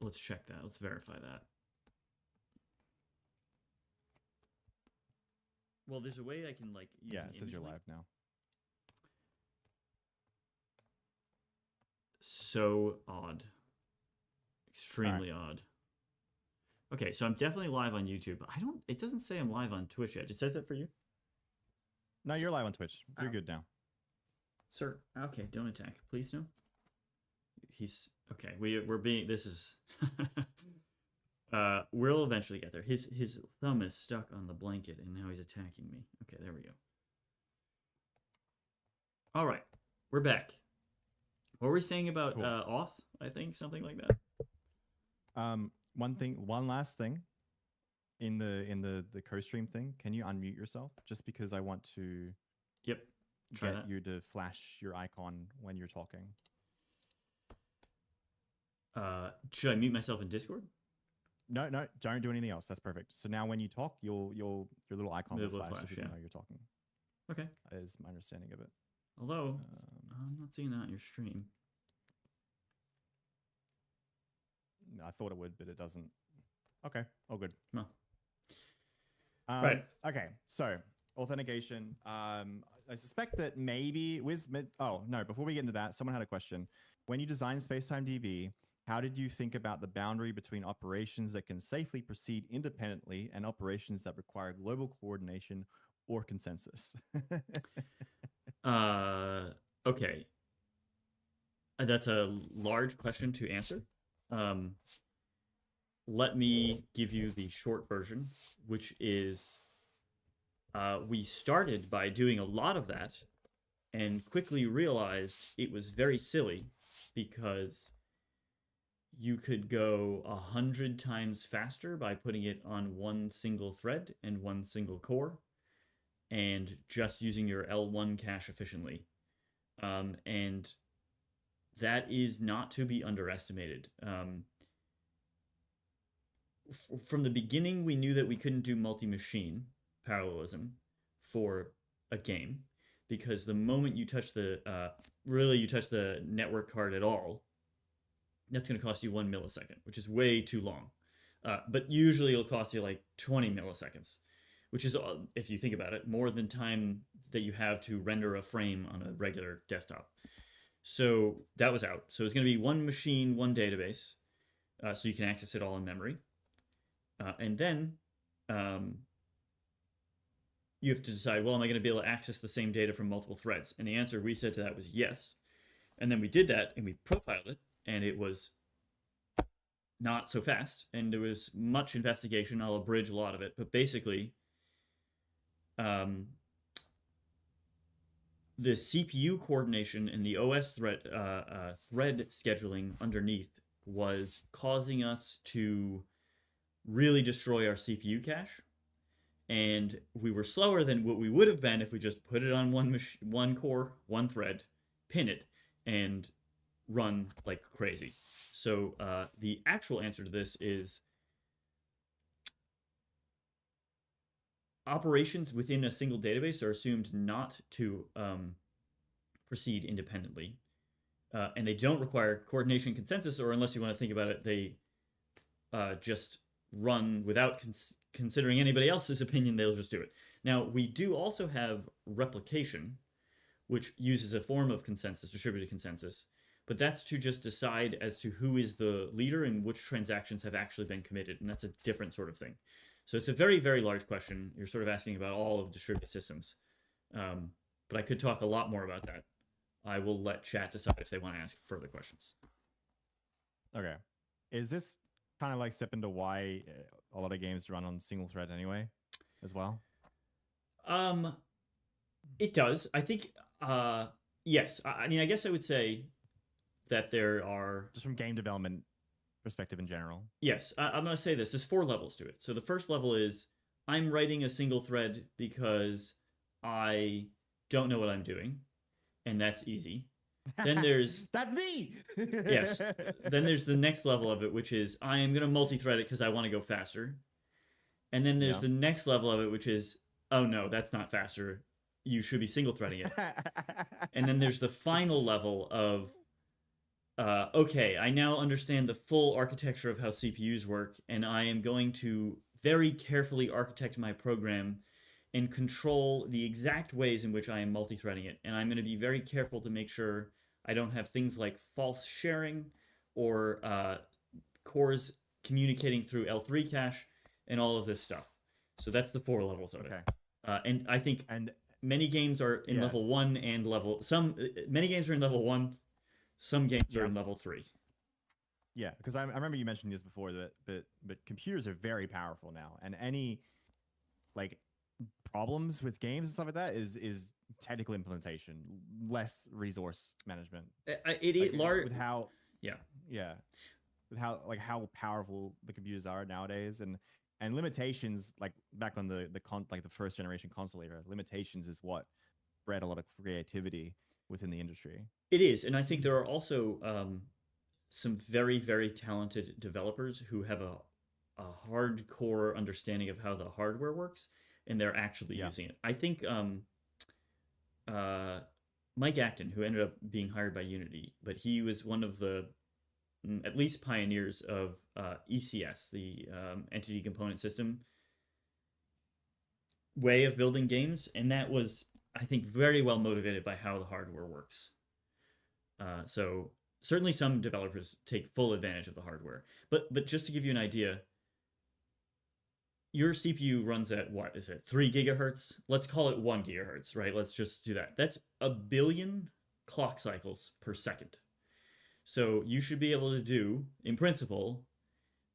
let's check that. Let's verify that. Well, there's a way I can like. Yeah, it says you're live now. So odd. Extremely odd. Okay, so I'm definitely live on YouTube. It doesn't say I'm live on Twitch yet. It says that for you? No, you're live on Twitch. You're good now. Sir, okay, don't attack. Please no. He's okay. We're being this is we'll eventually get there. His thumb is stuck on the blanket and now he's attacking me. Okay, there we go. All right. We're back. What were we saying about auth? I think something like that. One last thing. In the co-stream thing, can you unmute yourself? Just because I want to get you to flash your icon when you're talking. Should I mute myself in Discord? No, don't do anything else. That's perfect. So now when you talk, your little icon will flash so people know you're talking. Okay. That is my understanding of it. Although, I'm not seeing that on your stream. I thought it would, but it doesn't. Okay, all good. No. Right. Okay, so authentication. I suspect that maybe before we get into that, someone had a question. When you designed SpacetimeDB, how did you think about the boundary between operations that can safely proceed independently and operations that require global coordination or consensus? Okay. That's a large question to answer. Let me give you the short version, which is we started by doing a lot of that and quickly realized it was very silly because you could go 100 times faster by putting it on one single thread and one single core and just using your L1 cache efficiently. And that is not to be underestimated. From the beginning, we knew that we couldn't do multi-machine parallelism for a game because the moment you touch the network card at all, that's going to cost you 1 millisecond, which is way too long. But usually it'll cost you like 20 milliseconds, which is, if you think about it, more than time that you have to render a frame on a regular desktop. So that was out. So it's going to be one machine, one database, so you can access it all in memory. And then you have to decide, well, am I going to be able to access the same data from multiple threads? And the answer we said to that was yes. And then we did that, and we profiled it, and it was not so fast. And there was much investigation. I'll abridge a lot of it. But basically, the CPU coordination and the OS thread scheduling underneath was causing us to really destroy our CPU cache, and we were slower than what we would have been if we just put it on one core, one thread, pin it, and run like crazy. So the actual answer to this is operations within a single database are assumed not to proceed independently, and they don't require coordination consensus, or unless you want to think about it, they just run without considering anybody else's opinion. They'll just do it. Now, we do also have replication, which uses a form of consensus, distributed consensus, but that's to just decide as to who is the leader and which transactions have actually been committed, and that's a different sort of thing. So it's a very, very large question. You're sort of asking about all of distributed systems, but I could talk a lot more about that. I will let chat decide if they want to ask further questions. Okay. Is this kind of like step into why a lot of games run on single thread anyway, as well? It does. I think, yes. I mean, I guess I would say that there are... Just from game development perspective in general. Yes. I'm going to say this. There's 4 levels to it. So the first level is I'm writing a single thread because I don't know what I'm doing, and that's easy. Then there's... That's me! Yes. Then there's the next level of it, which is I am going to multi-thread it because I want to go faster. And then there's the next level of it, which is, oh no, that's not faster. You should be single-threading it. And then there's the final level of okay, I now understand the full architecture of how CPUs work, and I am going to very carefully architect my program and control the exact ways in which I am multi-threading it. And I'm going to be very careful to make sure I don't have things like false sharing or cores communicating through L3 cache and all of this stuff. So that's the 4 levels of it. Okay. And I think And many games are in yes, level 1 and level some many games are in level 1, some games are yeah, in level 3. yeah. Because I remember you mentioning this before but computers are very powerful now, and any like problems with games and stuff like that is technical implementation, less resource management. Like with how Yeah. yeah, with how powerful the computers are nowadays, and limitations like back on the first generation console era, limitations is what bred a lot of creativity within the industry. It is, and I think there are also some very, very talented developers who have a hardcore understanding of how the hardware works, and they're actually Yeah. using it. I think uh, Mike Acton, who ended up being hired by Unity, but he was one of the at least pioneers of ECS, the Entity Component System way of building games, and that was, I think, very well motivated by how the hardware works. So certainly some developers take full advantage of the hardware. But just to give you an idea, your CPU runs at what is it? 3 gigahertz? Let's call it 1 gigahertz, right? Let's just do that. That's a billion clock cycles per second. So you should be able to do, in principle,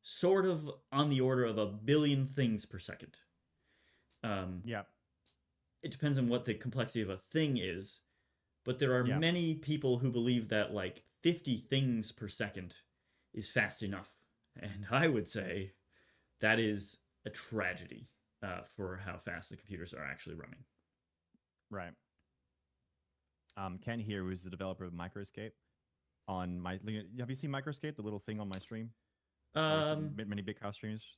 sort of on the order of a billion things per second. Yeah. It depends on what the complexity of a thing is, but there are Yeah. many people who believe that like 50 things per second is fast enough. And I would say that is a tragedy for how fast the computers are actually running. Right. Ken here, who's the developer of Microscape, on my have you seen Microscape, the little thing on my stream? Many big house streams.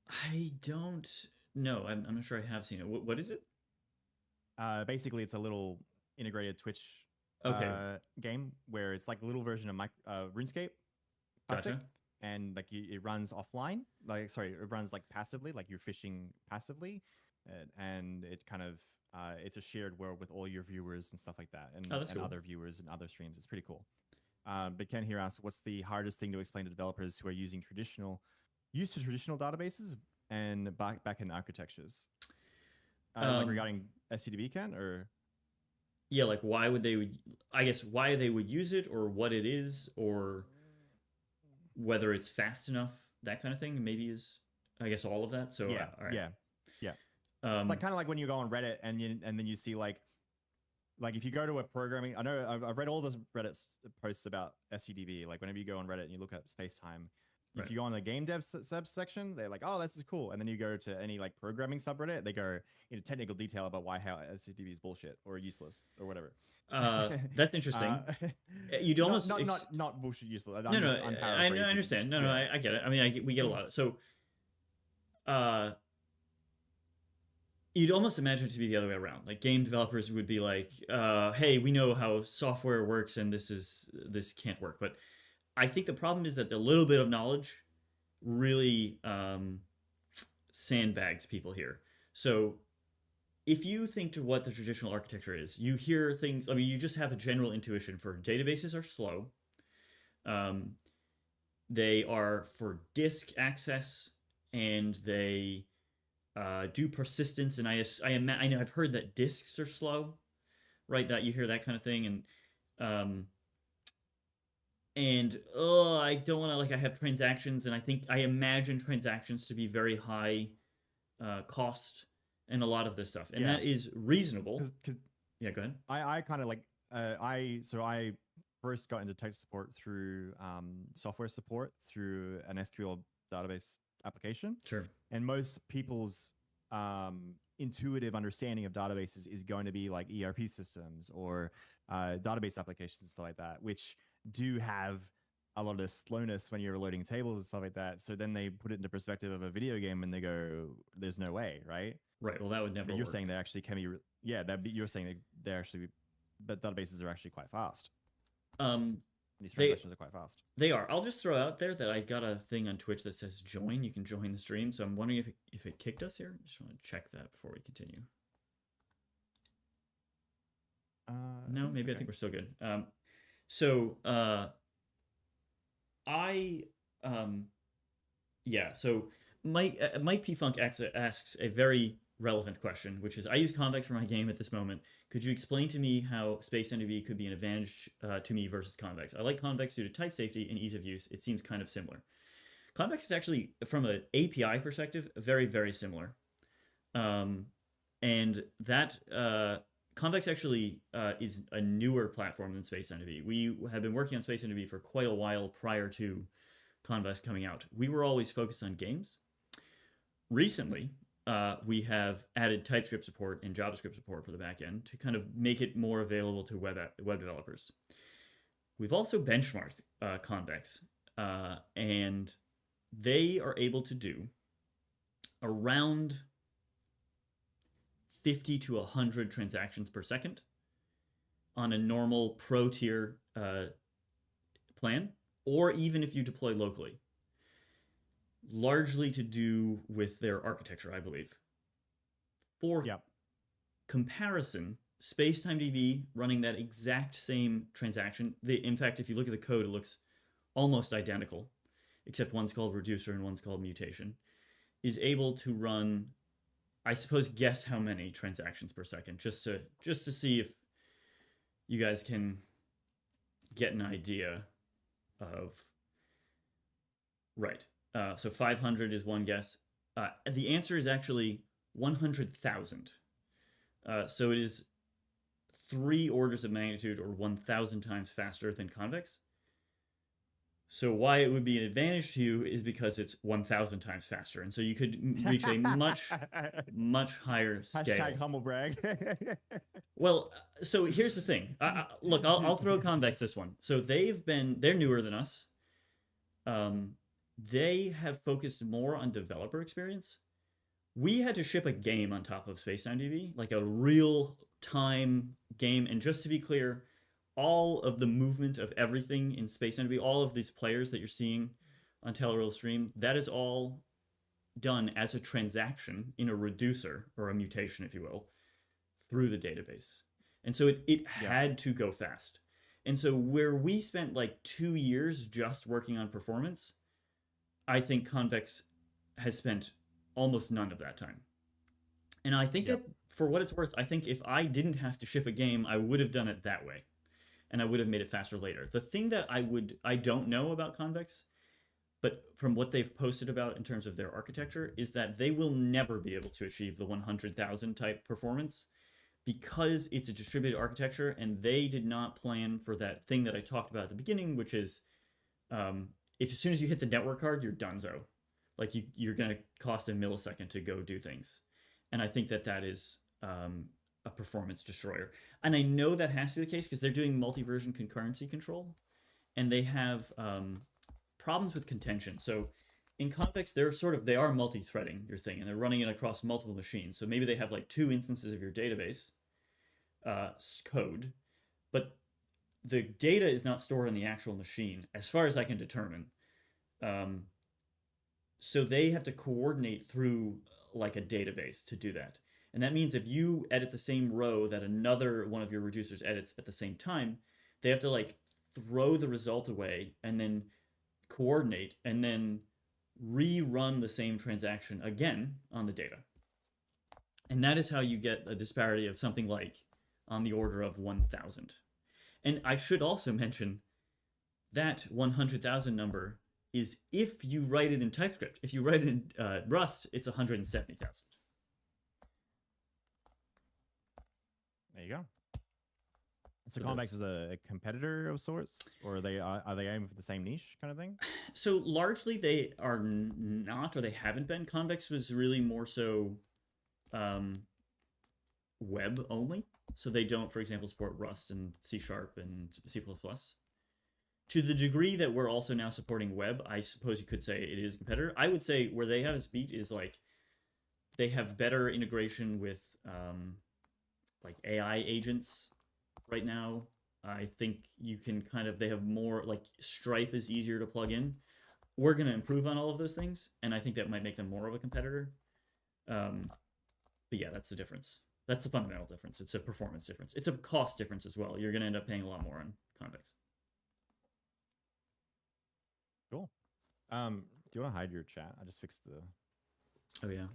I don't know. I'm not sure I have seen it. What is it? Basically, it's a little integrated Twitch Okay. game where it's like a little version of RuneScape Classic, Gotcha. and like it runs offline. Like sorry, it runs like passively, like you're fishing passively, and it kind of it's a shared world with all your viewers and stuff like that, and, Oh, that's and cool. other viewers and other streams. It's pretty cool. But Ken here asks, what's the hardest thing to explain to developers who are using traditional databases and backend architectures? Like regarding SCDB, Ken, or yeah, like why would they? I guess why they would use it, or what it is, or whether it's fast enough, that kind of thing. Maybe is, I guess, all of that. So yeah, all right. yeah. Like kind of like when you go on Reddit and then you see like if you go to a programming, I know I've read all those Reddit posts about SCDB. Like whenever you go on Reddit and you look at Spacetime, if you go on the game dev subsection, they're like, oh, this is cool. And then you go to any like programming subreddit, they go into technical detail about how SCDB is bullshit or useless or whatever. That's interesting. You'd almost not bullshit useless. I understand. No, I get it. I mean, we get a lot of so. You'd almost imagine it to be the other way around. Like game developers would be like, "Hey, we know how software works, and this can't work." But I think the problem is that the little bit of knowledge really sandbags people here. So if you think to what the traditional architecture is, you hear things. I mean, you just have a general intuition for databases are slow. They are for disk access, and they do persistence. And I know I've heard that disks are slow, right? That you hear that kind of thing, and I don't want to like I have transactions, and I imagine transactions to be very high cost and a lot of this stuff, and that is reasonable. Because yeah, go ahead. I kind of like I first got into tech support through software support through an SQL database application. Sure. And most people's intuitive understanding of databases is going to be like ERP systems or database applications and stuff like that, which do have a lot of slowness when you're loading tables and stuff like that. So then they put it into perspective of a video game and they go, "There's no way, right?" Right. Well, that would never. But you're work. saying they actually can be. You're saying that they're actually, that databases are actually quite fast. These transactions are quite fast. They are. I'll just throw out there that I got a thing on Twitch that says join. You can join the stream. So I'm wondering if it kicked us here. Just want to check that before we continue. No, maybe okay. I think we're still good. So Mike P. Funk asks a very relevant question, which is, I use convex for my game at this moment. Could you explain to me how SpacetimeDB could be an advantage to me versus convex? I like convex due to type safety and ease of use. It seems kind of similar. Convex is actually, from an API perspective, very, very similar. And that convex actually is a newer platform than SpacetimeDB. We have been working on SpacetimeDB for quite a while prior to convex coming out. We were always focused on games. Recently, we have added TypeScript support and JavaScript support for the backend to kind of make it more available to web developers. We've also benchmarked convex, and they are able to do around 50 to 100 transactions per second on a normal pro tier plan, or even if you deploy locally. Largely to do with their architecture, I believe. For comparison, SpacetimeDB running that exact same transaction, in fact, if you look at the code, it looks almost identical, except one's called reducer and one's called mutation, is able to run, I suppose, guess how many transactions per second, just to see if you guys can get an idea of, right. So 500 is one guess. The answer is actually 100,000. So it is 3 orders of magnitude or 1,000 times faster than convex. So why it would be an advantage to you is because it's 1,000 times faster. And so you could reach a much, much higher scale. Hashtag humble brag. Well, so here's the thing. Look, I'll throw convex this one. So they're newer than us. They have focused more on developer experience. We had to ship a game on top of SpacetimeDB, like a real-time game. And just to be clear, all of the movement of everything in SpacetimeDB, all of these players that you're seeing on Teloril stream, that is all done as a transaction in a reducer, or a mutation, if you will, through the database. And so it had to go fast. And so where we spent like 2 years just working on performance, I think convex has spent almost none of that time. And I think that, for what it's worth, I think if I didn't have to ship a game, I would have done it that way. And I would have made it faster later. The thing that I don't know about convex, but from what they've posted about in terms of their architecture, is that they will never be able to achieve the 100,000 type performance because it's a distributed architecture, and they did not plan for that thing that I talked about at the beginning, which is if as soon as you hit the network card, you're donezo. Like you're going to cost a millisecond to go do things. And I think that is a performance destroyer. And I know that has to be the case because they're doing multi-version concurrency control, and they have problems with contention. So in convex, they are multi-threading your thing, and they're running it across multiple machines. So maybe they have like 2 instances of your database code, but the data is not stored on the actual machine, as far as I can determine. So they have to coordinate through like a database to do that. And that means if you edit the same row that another one of your reducers edits at the same time, they have to like throw the result away and then coordinate and then rerun the same transaction again on the data. And that is how you get a disparity of something like on the order of 1,000. And I should also mention that 100,000 number is if you write it in TypeScript. If you write it in Rust, it's 170,000. There you go. So convex is a competitor of sorts, or are they aiming for the same niche kind of thing? So largely they are not, or they haven't been. Convex was really more so web only. So they don't, for example, support Rust and C# and C++. To the degree that we're also now supporting web, I suppose you could say it is a competitor. I would say where they have its beat is like they have better integration with like AI agents right now. I think you can kind of, they have more, like Stripe is easier to plug in. We're going to improve on all of those things, and I think that might make them more of a competitor. But yeah, that's the difference. That's the fundamental difference. It's a performance difference. It's a cost difference as well. You're going to end up paying a lot more on Convex. Cool. Do you want to hide your chat? I just fixed the... Oh, yeah.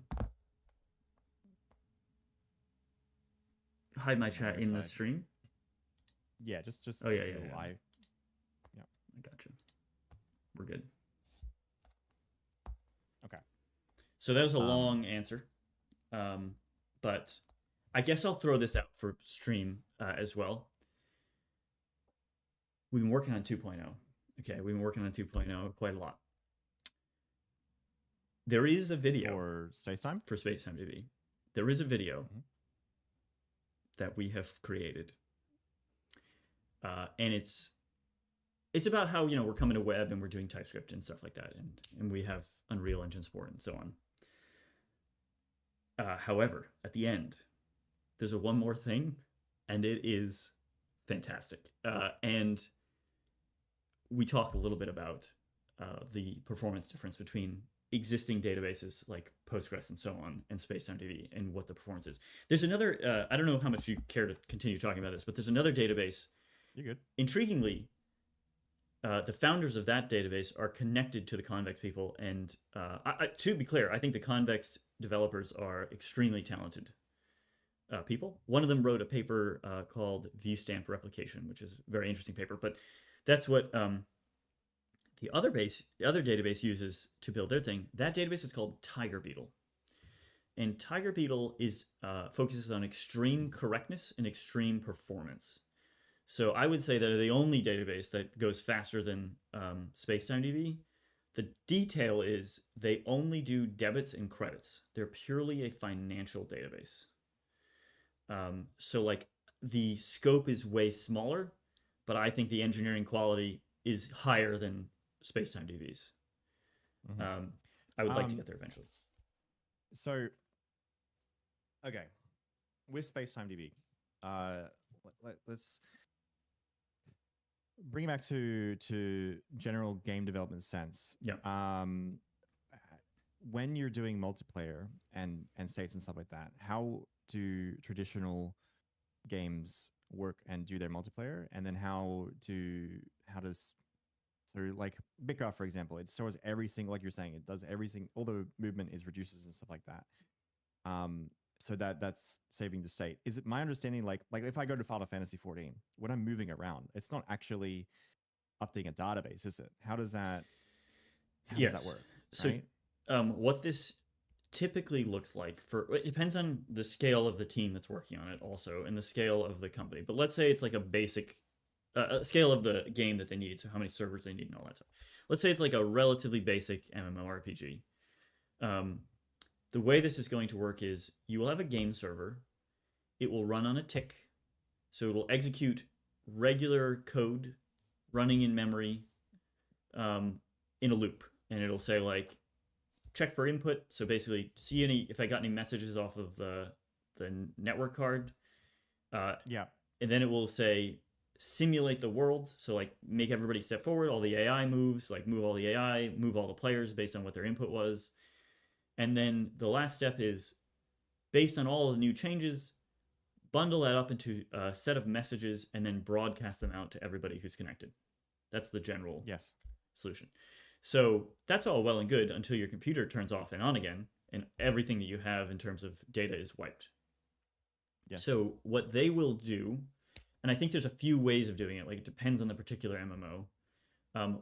Hide my chat in the stream? Yeah, just oh, yeah. Yeah. I gotcha. We're good. Okay. So that was a long answer. But I guess I'll throw this out for stream as well. We've been working on 2.0. Okay, we've been working on 2.0 quite a lot. There is a video for Spacetime? For SpacetimeDB. There is a video that we have created. And it's about how, you know, we're coming to web and we're doing TypeScript and stuff like that. And we have Unreal Engine support and so on. However, at the end, there's a one more thing, and it is fantastic. And we talked a little bit about the performance difference between existing databases like Postgres and so on, and SpacetimeDB, and what the performance is. There's another, I don't know how much you care to continue talking about this, but there's another database. You're good. Intriguingly, the founders of that database are connected to the Convex people. And to be clear, I think the Convex developers are extremely talented people. One of them wrote a paper called View Stamp Replication, which is a very interesting paper. But that's what the other database uses to build their thing. That database is called Tiger Beetle. And Tiger Beetle is focuses on extreme correctness and extreme performance. So I would say they're the only database that goes faster than SpacetimeDB. The detail is they only do debits and credits. They're purely a financial database. So like the scope is way smaller, but I think the engineering quality is higher than SpacetimeDB's. I would like to get there eventually. So, okay, with SpacetimeDB, let's bring it back to general game development sense. Yeah. When you're doing multiplayer and states and stuff like that, how do traditional games work and do their multiplayer? And then how does like Bika, for example, it stores every single, like you're saying, it does everything, all the movement is reduces and stuff like that. So that's saving the state. Is it my understanding, like if I go to Final Fantasy 14, when I'm moving around, it's not actually updating a database, is it? How does that work? So right? What this typically looks like, it depends on the scale of the team that's working on it also, and the scale of the company. But let's say it's like a basic scale of the game that they need, so how many servers they need and all that stuff. Let's say it's like a relatively basic MMORPG. The way this is going to work is you will have a game server. It will run on a tick. So it will execute regular code running in memory in a loop. And it'll say like, check for input. So basically see if I got any messages off of the network card. Yeah. And then it will say, simulate the world. So like make everybody step forward, all the AI moves, like move all the AI, move all the players based on what their input was. And then the last step is, based on all the new changes, bundle that up into a set of messages and then broadcast them out to everybody who's connected. That's the general solution. So that's all well and good until your computer turns off and on again, and everything that you have in terms of data is wiped. Yes. So what they will do, and I think there's a few ways of doing it, like it depends on the particular MMO.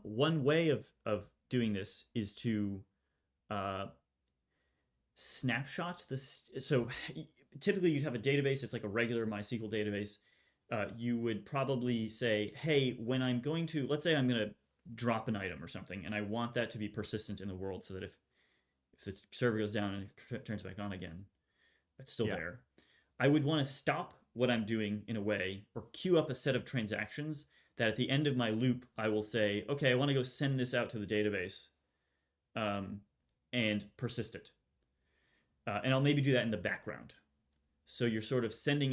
One way of doing this is to snapshot this. So typically you'd have a database. It's like a regular MySQL database. You would probably say, hey, when I'm going to, let's say I'm going to drop an item or something, and I want that to be persistent in the world so that if the server goes down and it turns back on again, it's still there. I would want to stop what I'm doing in a way, or queue up a set of transactions that at the end of my loop, I will say, okay, I want to go send this out to the database and persist it. And I'll maybe do that in the background. So you're sort of sending